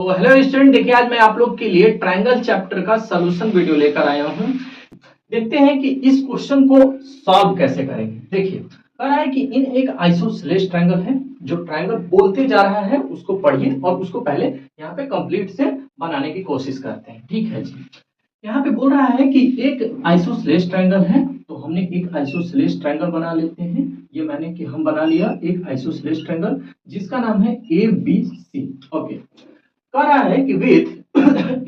तो hello student, देखिए आज मैं आप लोग के लिए ट्रायंगल चैप्टर का सॉल्यूशन वीडियो लेकर आया हूं। देखते हैं कि इस क्वेश्चन को सॉल्व कैसे करेंगे। देखिए कह रहा है कि इन एक आइसोसेलेस ट्रायंगल है, जो ट्रायंगल बोलते जा रहा है उसको पढ़िए और उसको पहले यहाँ पे कंप्लीट से बनाने की कोशिश करते हैं। ठीक है जी। यहाँ पे बोल रहा है कि एक आइसोसेलेस ट्रायंगल है, तो हमने एक आइसोसेलेस ट्रायंगल बना लेते हैं। ये मैंने कि हम बना लिया एक आइसोसेलेस ट्रायंगल जिसका नाम है ए बी सी। ओके, कह रहा है कि with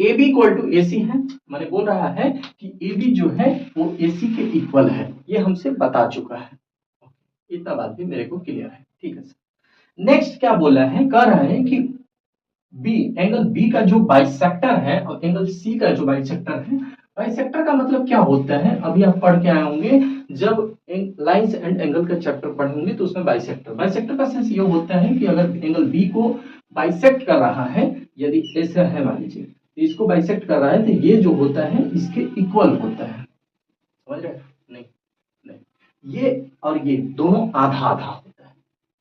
A B equal to A C है, मैंने बोल रहा है कि ए बी जो है वो ए सी के इक्वल है, ये हमसे बता चुका है। इतना बात भी मेरे को क्लियर है। ठीक है सर। नेक्स्ट क्या बोला है, कह रहा है कि बी एंगल बी का जो बाइसेक्टर है और एंगल सी का जो बाइसेक्टर है। बाइसेक्टर का मतलब क्या होता है, अभी आप पढ़ के आए होंगे जब लाइंस एंड एंगल का चैप्टर पढ़ेंगे तो उसमें बाइसेक्टर बाइसेक्टर का सेंस ये होता है कि अगर एंगल बी को बाइसेक्ट कर रहा है, यदि ऐसा है मान लीजिए तो इसको बाइसेक्ट कर रहा है, तो ये जो होता है इसके इक्वल होता है। समझ रहे? नहीं नहीं, ये और ये दोनों आधा आधा होता है,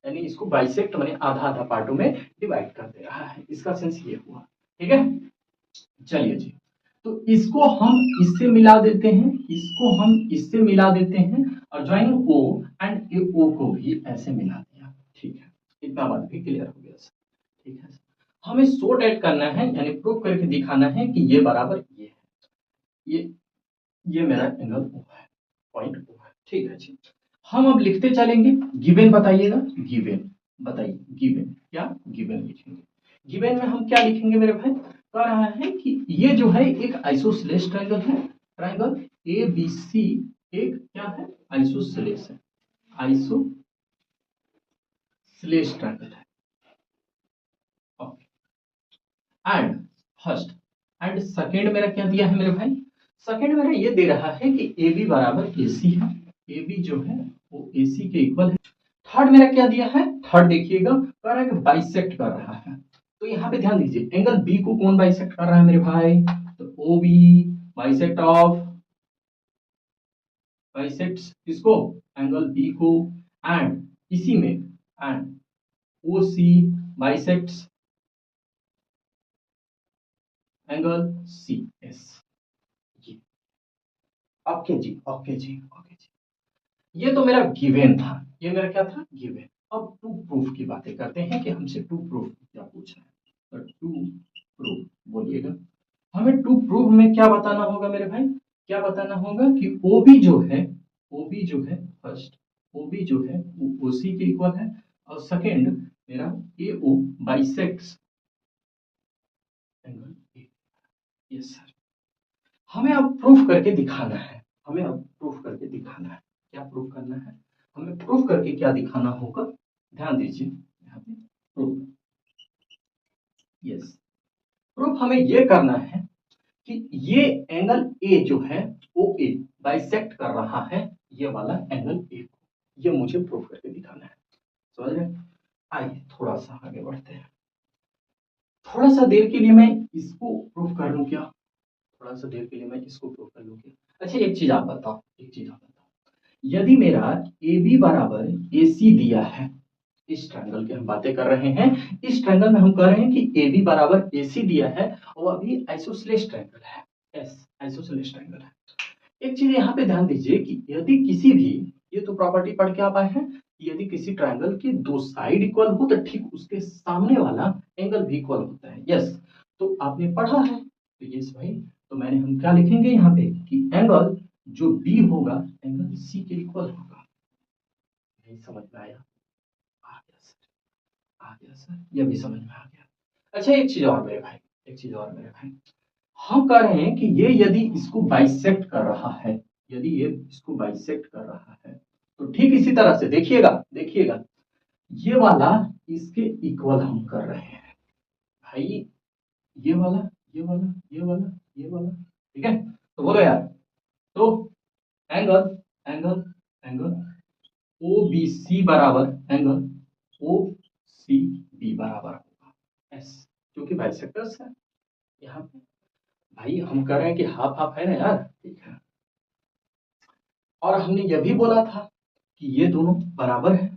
यानी इसको बाइसेक्ट माने आधा आधा पार्टों में डिवाइड कर दे रहा है, इसका सेंस ये हुआ। ठीक है, चलिए जी। तो इसको हम इससे मिला देते हैं, इसको हम इससे मिला देते हैं और ज्वाइनिंग ओ एंड ए ओ को भी ऐसे मिला दिया। ठीक है, इतना बात भी क्लियर हो गया सर। ठीक है, हमें सो डेट करना है, यानी प्रूव करके दिखाना है कि ये बराबर ये है, ये मेरा एंगल ओ है, पॉइंट ओ है। ठीक है जी। हम अब लिखते चलेंगे। गिवन बताइएगा, गिवन बताइए, गिवन क्या, गिवन लिखेंगे। गिवन में हम क्या लिखेंगे मेरे भाई, कह रहा है कि ये जो है एक आइसोसेलेस ट्रायंगल है, ट्रायंगल ए बी सी एक क्या है, आइसोसेलेस है, आइसोसेलेस ट्रायंगल है। एंड फर्स्ट एंड सेकेंड मेरा क्या दिया है मेरे भाई, सेकेंड मेरा ये दे रहा है कि ए बी बराबर ए सी है, ए बी जो है वो ए सी के इक्वल है। थर्ड मेरा क्या दिया है, थर्ड देखिएगा कह रहा है कि बाइसेक्ट कर रहा है, तो यहाँ पे ध्यान दीजिए एंगल बी को कौन बाइसेक्ट कर रहा है मेरे भाई, तो O B bisect of bisects इसको, एंगल बी को, एंड इसी में and O C bisects angle C S. Okay ji, okay ji, okay ji. ये तो मेरा गिवन था, ये मेरा क्या था, गिवन। अब टू प्रूफ की बातें करते हैं कि हमसे टू प्रूफ क्या पूछा है। तो टू प्रूफ बोलिएगा, हमें टू प्रूफ में क्या बताना होगा मेरे भाई, क्या बताना होगा कि ओबी जो है, ओबी जो है फर्स्ट, ओबी जो है वो ओसी के इक्वल है, और सेकंड मेरा A O bisects angle A. Yes sir. हमें अब प्रूफ करके दिखाना है, हमें अब प्रूफ करके दिखाना है। क्या प्रूफ करना है, हमें प्रूफ करके क्या दिखाना होगा, ध्यान दीजिए यहाँ पे प्रूफ। यस, प्रूफ हमें ये करना है कि ये एंगल ए जो है ओ ए बाइसेक्ट कर रहा है ये वाला एंगल ए को, ये मुझे प्रूफ करके दिखाना है। समझ रहे? आइए थोड़ा सा आगे बढ़ते हैं, थोड़ा सा देर के लिए मैं इसको प्रूफ कर लूं क्या, थोड़ा सा देर के लिए मैं इसको प्रूफ कर लूं क्या। अच्छा एक चीज आप बताओ, एक चीज आप बताओ, यदि मेरा ए बी बराबर ए सी दिया है, इस ट्रायंगल की हम बातें कर रहे हैं, इस ट्रायंगल में हम कह रहे हैं कि ए बी बराबर ए सी दिया है और अभी आइसोसेलेस ट्रायंगल है। यस, आइसोसेलेस ट्रायंगल है। एक चीज यहाँ पे ध्यान दीजिए कि यदि किसी भी, ये तो प्रॉपर्टी पढ़ के आप आए हैं, यदि किसी ट्रायंगल की दो साइड इक्वल हो तो ठीक उसके सामने वाला एंगल भी इक्वल होता है। यस, तो आपने पढ़ा है, तो यस भाई, तो मैंने हम क्या लिखेंगे यहाँ पे कि एंगल जो बी होगा एंगल सी के इक्वल होगा। नहीं समझ में आया, आ गया सर, आ गया सर, ये भी समझ में आ गया। अच्छा एक चीज और मेरे भाई, एक चीज और मेरे भाई, हम कह रहे हैं कि ये यदि इसको बाइसेक्ट कर रहा है, यदि ये इसको बाइसेक्ट कर रहा है, तो ठीक इसी तरह से देखिएगा, देखिएगा ये वाला इसके इक्वल हम कर रहे हैं भाई, ये वाला ये वाला ये वाला ये वाला। ठीक है, तो बोलो यार, तो angle angle angle O B C बराबर एंगल ओ सी बी बराबर होगा एस, क्योंकि बाइसेक्टर्स है यहाँ पे। भाई हम कह रहे हैं कि हाफ हाफ है ना यार। ठीक है, और हमने यह भी बोला था कि ये दोनों बराबर है,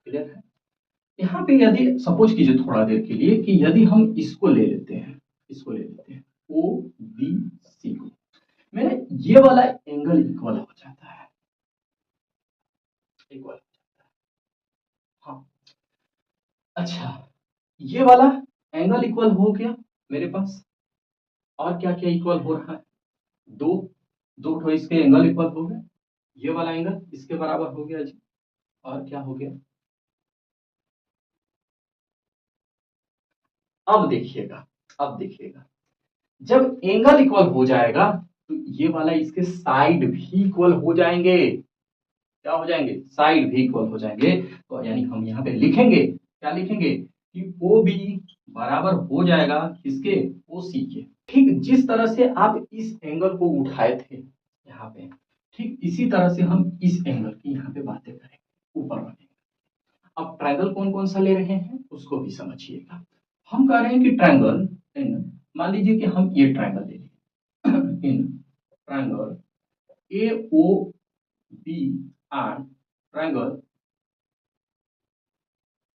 क्लियर है। यहाँ पे यदि सपोज कीजिए थोड़ा देर के लिए कि यदि हम इसको ले लेते हैं, इसको ले लेते हैं ओ बी सी को, मेरा ये वाला एंगल इक्वल हो जाता है, इक्वल। हाँ, अच्छा, ये वाला एंगल इक्वल हो गया मेरे पास। और क्या क्या इक्वल हो रहा है, दो दो ठो इसके एंगल इक्वल हो गए, ये वाला एंगल इसके बराबर हो गया जी। और क्या हो गया, अब देखिएगा, अब देखिएगा, जब एंगल इक्वल हो जाएगा तो ये वाला इसके साइड भी इक्वल हो जाएंगे। क्या हो जाएंगे, साइड भी इक्वल हो जाएंगे। तो यानी हम यहाँ पे लिखेंगे, क्या लिखेंगे कि ओ बी बराबर हो जाएगा किसके, ओ सी के। ठीक जिस तरह से आप इस एंगल को उठाए थे यहाँ पे, ठीक इसी तरह से हम इस एंगल की यहाँ पे बातें करेंगे ऊपर वाले। अब ट्रायंगल कौन कौन सा ले रहे हैं उसको भी समझिएगा। हम कह रहे हैं कि ट्रायंगल इन, मान लीजिए कि हम ये ट्रायंगल ले लें in triangle A O B and triangle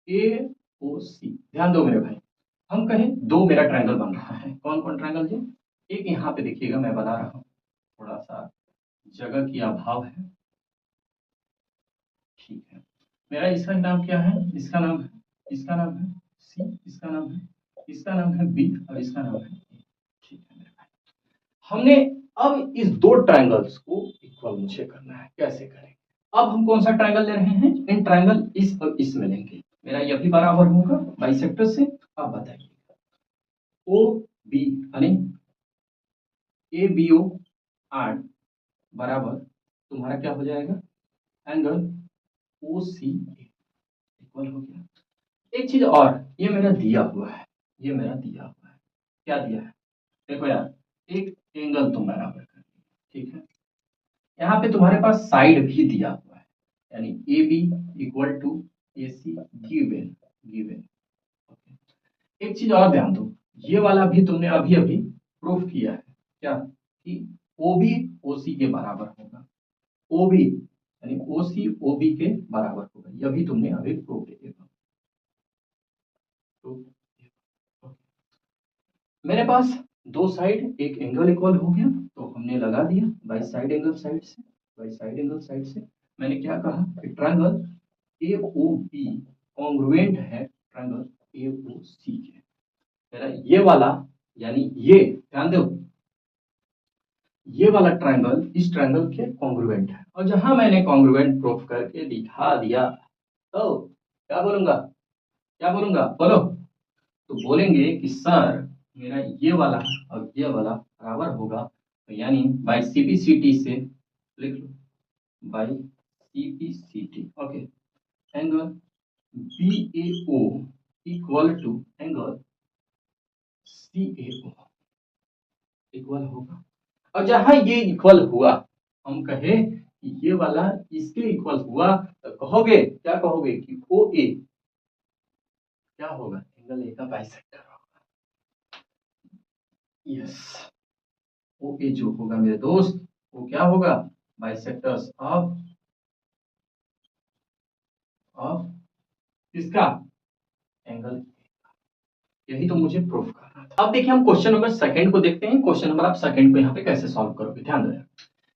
A O C. ध्यान दो मेरे भाई, हम कहें दो मेरा ट्रायंगल बन रहा है, कौन कौन ट्रायंगल जी, एक यहाँ पे देखिएगा मैं बना रहा हूँ, थोड़ा सा जगह की अभाव है, ठीक है। मेरा इसका नाम क्या है, इसका नाम है, इसका नाम है सी, इसका नाम है, इसका नाम है बी और इसका नाम है ए। ठीक है मेरे भाई, हमने अब इस दो ट्रायंगल्स को इक्वल मुझे करना है, कैसे करेंगे। अब हम कौन सा ट्रायंगल ले रहे हैं, इन ट्रायंगल इस और इसमें लेंगे, मेरा यह भी बराबर होगा बाइसेक्टर से। अब बताइए ओ बी यानी ए बी ओ आर बराबर तुम्हारा क्या हो जाएगा, एंगल ओ सी ए इक्वल हो गया। एक चीज और, ये मेरा दिया हुआ है, ये मेरा दिया हुआ है, क्या दिया है, देखो यार, एक एंगल तुम बराबर कर दिया, ठीक है। यहाँ पे तुम्हारे पास साइड भी दिया हुआ है, यानी A B equal to A C given, given. एक चीज और ध्यान दो, ये वाला भी तुमने अभी अभी प्रूफ किया है, क्या कि ओ बी ओ सी के बराबर होगा, ओ बी यानी ओ सी ओ बी के बराबर होगा, यह भी तुमने अभी प्रूफ किया। तो मेरे पास दो साइड एक एंगल इक्वल हो गया, तो हमने लगा दिया बाई साइड एंगल साइड से, बाई साइड एंगल साइड से। मैंने क्या कहा कि triangle A O B congruent है ट्रायंगल ए ओ सी के। मेरा ये वाला यानी ये, ध्यान दो, ये वाला ट्रायंगल इस ट्रायंगल के कॉन्ग्रुएंट है। और जहां मैंने कॉन्ग्रुएंट प्रूफ करके दिखा दिया तो क्या बोलूंगा, क्या बोलूंगा बोलो, तो बोलेंगे कि सर मेरा ये वाला और ये वाला बराबर होगा, तो यानी बाय सीपीसीटी से लिख लो, by CPCT, okay, angle B A O equal to angle C A O equal होगा। और जहां ये इक्वल हुआ, हम कहे कि ये वाला इसके इक्वल हुआ, तो कहोगे क्या, कहोगे कि ओ ए क्या होगा, एंगल ए का बाइसेक्टर होगा। यस, ओ ए जो होगा मेरे दोस्त वो क्या होगा, बाइसेक्टर्स ऑफ, ऑफ किसका, एंगल। यही तो मुझे प्रूफ करना था। अब देखिए हम क्वेश्चन नंबर सेकंड को देखते हैं, क्वेश्चन नंबर आप सेकंड को यहाँ पे कैसे सॉल्व करोगे, ध्यान दो।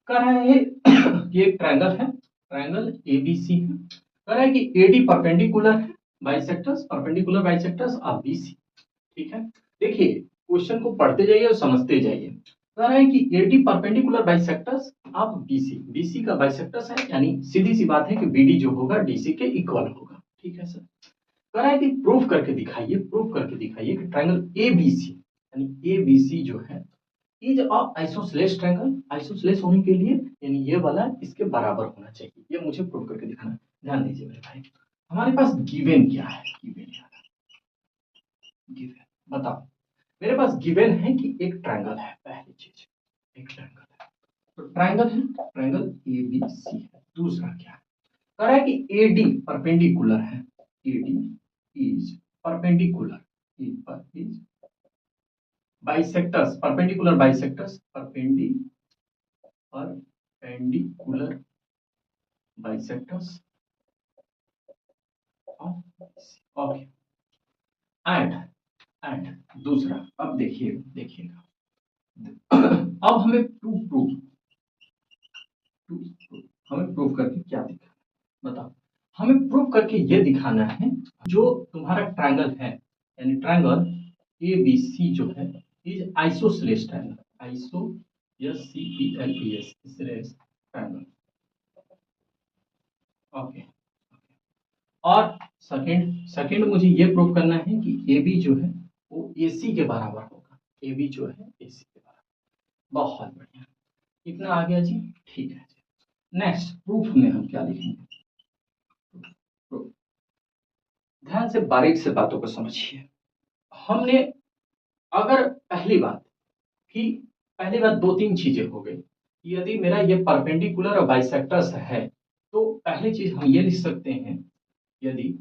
कह रहा है ये एक ट्रायंगल है, ट्रायंगल एबीसी है, कह रहा है कि एडी परपेंडिकुलर है bisectors, perpendicular bisectors of BC. ठीक है, देखिए क्वेश्चन को पढ़ते जाइए और समझते जाइए। कह रहा है कि AD perpendicular bisectors of BC, BC का बाइसेक्टर्स है, यानी सीधी सी बात है कि बीडी जो होगा डीसी के इक्वल होगा। ठीक है सर, कह रहा है कि प्रूफ करके दिखाइए, प्रूफ करके दिखाइए कि ट्रायंगल एबीसी यानी एबीसी जो है is a isosceles triangle, isosceles होने के लिए यानी ये वाला इसके बराबर होना चाहिए, ये मुझे प्रूव करके दिखाना है। ध्यान दीजिए मेरे भाई, हमारे पास गिवन क्या है, गिवन क्या है, गिवन बताओ। मेरे पास गिवन है कि एक ट्रायंगल है, पहली चीज एक ट्रायंगल है, तो ट्रायंगल है, ट्रायंगल ए बी सी है। दूसरा क्या है, कह रहा है कि एडी परपेंडिकुलर है, AD is perpendicular, is bisectors, perpendicular bisectors, perpendicular bisectors okay. And दूसरा, अब देखिएगा अब हमें हमें प्रूव करके क्या दिखाना, बताओ। हमें प्रूव करके ये दिखाना है जो तुम्हारा ट्रायंगल है, यानी ट्रायंगल ABC जो है is isosceles triangle, isosceles triangle. Okay. और सेकंड मुझे ये प्रूव करना है कि AB जो है वो AC के बराबर होगा, AB जो है AC के बराबर। बहुत बढ़िया, इतना आ गया जी, ठीक है जी। नेक्स्ट प्रूफ में हम क्या लिखेंगे, proof। ध्यान से बारीक से बातों को समझिए। हमने अगर पहली बात दो तीन चीजें हो गई। यदि मेरा ये परपेंडिकुलर और बाइसेक्टर्स है तो पहली चीज हम ये लिख सकते हैं, यदि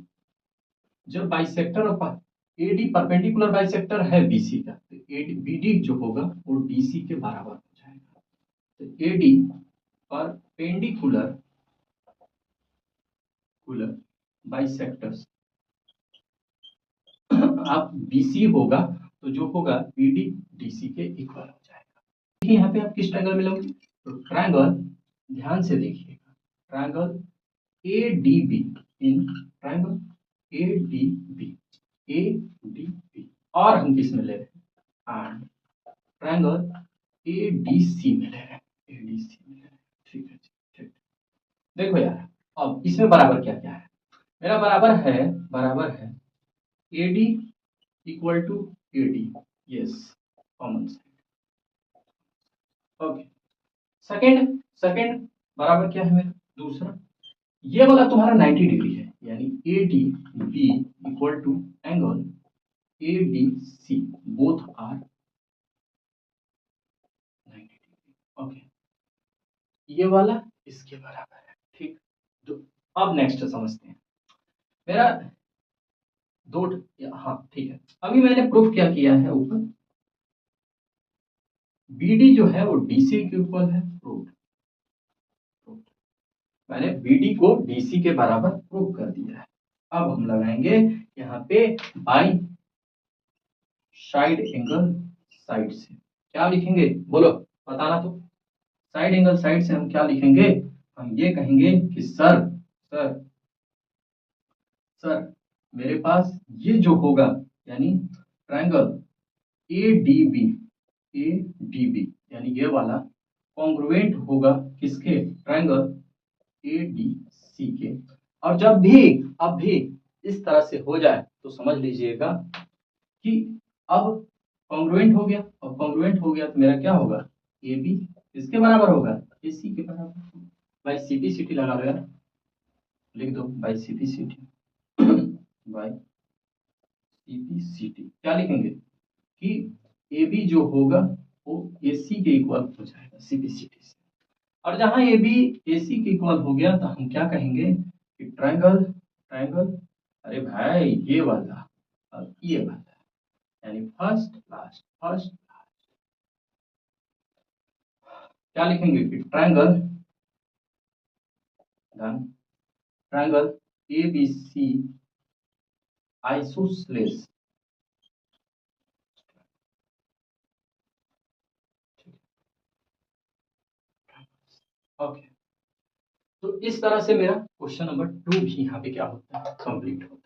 जब बाइसेक्टर और एडी परपेंडिकुलर बाइसेक्टर है बीसी का, तो बीडी जो होगा वो डीसी के बराबर हो जाएगा। तो एडी परपेंडिकुलर बाइसेक्टर्स आप बीसी होगा तो जो होगा बीडी डीसी के इक्वल हो जाएगा। देखिए यहाँ पे आप किस ट्रायंगल मिलोगे, तो ट्रायंगल, ध्यान से देखिएगा, triangle ADB, in triangle ADB, ADB, और हम किस में ले रहे हैं, एंड ट्रायंगल एडीसी में ले रहे हैं, एडीसी में ले रहे हैं। ठीक है, ठीक। देखो यार, अब इसमें बराबर क्या क्या है, मेरा बराबर है AD equal to AD, yes, common side. Okay. Second बराबर क्या है मेरा, दूसरा ये वाला तुम्हारा 90 डिग्री है, यानी ADB equal to angle ADC, both are 90 degree. Okay, ये वाला इसके बराबर है, ठीक। तो अब नेक्स्ट समझते हैं, मेरा दो, हाँ ठीक है, अभी मैंने प्रूफ क्या किया है ऊपर, BD जो है वो DC के इक्वल है, प्रूफ, मैंने BD को DC के बराबर प्रूव कर दिया है। अब हम लगाएंगे यहाँ पे बाई साइड एंगल साइड से, क्या लिखेंगे बोलो, बताना तो। साइड एंगल साइड से हम क्या लिखेंगे, हम ये कहेंगे कि सर सर सर मेरे पास ये जो होगा, यानी ट्रायंगल ADB, ADB यानी ये वाला कॉन्ग्रुएंट होगा किसके, ट्रायंगल ADC के। और जब भी अब भी इस तरह से हो जाए तो समझ लीजिएगा कि अब कॉन्ग्रुएंट हो गया, और कॉन्ग्रुएंट हो गया तो मेरा क्या होगा, AB इसके बराबर होगा, AC के बराबर। भाई CP लगा लो यार, लिख दो बाई CP बाई CP, क्या लिखेंगे कि AB जो होगा वो AC के इक्वल हो जाएगा CP से। और जहां AB AC के इक्वल हो गया तो हम क्या कहेंगे कि ट्रायंगल ट्रायंगल अरे भाई ये वाला और ये वाला, यानी फर्स्ट लास्ट, क्या लिखेंगे कि ट्रायंगल ABC आइसोसेलेस। ओके, तो इस तरह से मेरा क्वेश्चन नंबर 2 भी यहाँ पे क्या होता है, कंप्लीट होता है।